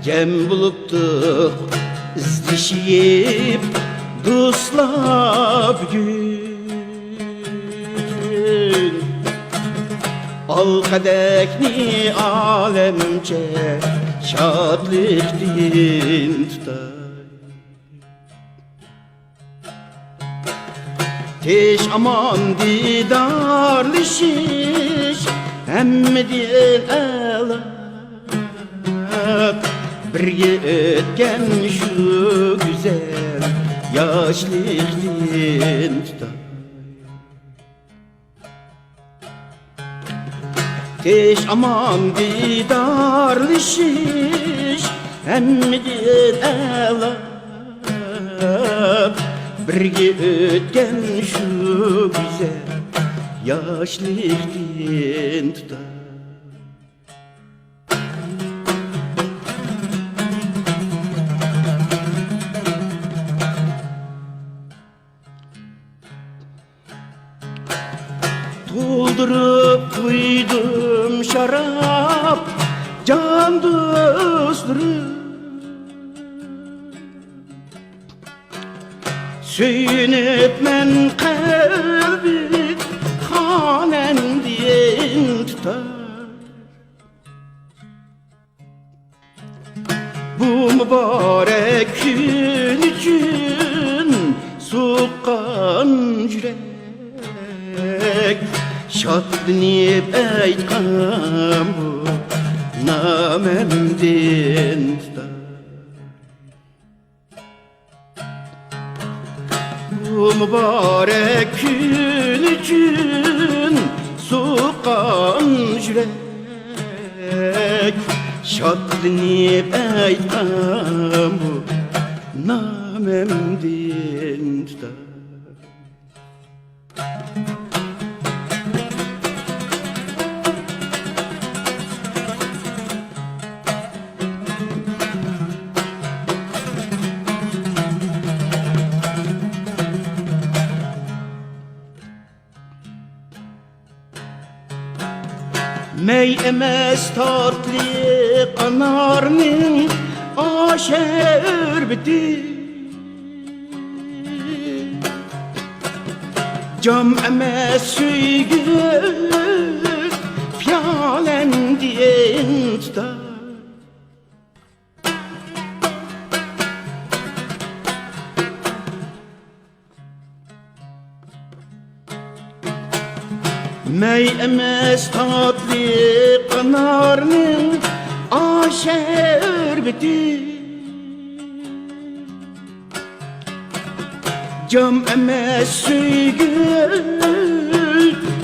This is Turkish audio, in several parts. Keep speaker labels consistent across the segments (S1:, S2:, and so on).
S1: Cem buluptuk izdişiyip dostlap gün. Al kadekni alemce şadlık din tutar. Teş aman didarlışış hemme diyen elak. Birge ötken şu güzel yaşlık din tutar. Teş aman didarlışış hemme diyen elak. Birge ötken şu güzel yaşlık din tutar. Doldurup koydum şarap can dostlarım. Söyünüp men kalbi hanen diyen tutar. Bu mübarek gün için soğukkan yürek şadlanıp aytkan bu namemden tutar. Bu mübarek gün için soğukkan yürek şadlanıp aytkan bu namemden tutar. Mey emes tatlı kanarının aşer bitti. Cam emes süygü piyalen diyen tutar. Mey emes tatlı kanarının aşer bitti. Cam emes süygü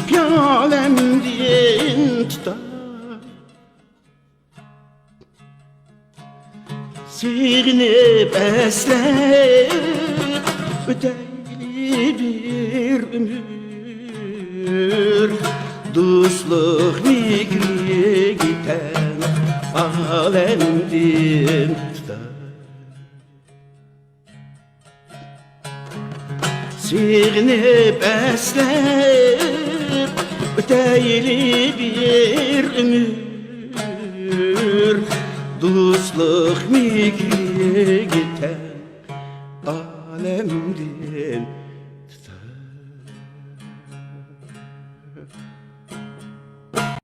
S1: piyalem diyen tutar. Sığınıp esleyip öteyli bir ömür, dostluk mikri giten alemdin tutar. Sığınıp esleyip öteyli bir ömür, dostluk mikri giten alemdin tutar.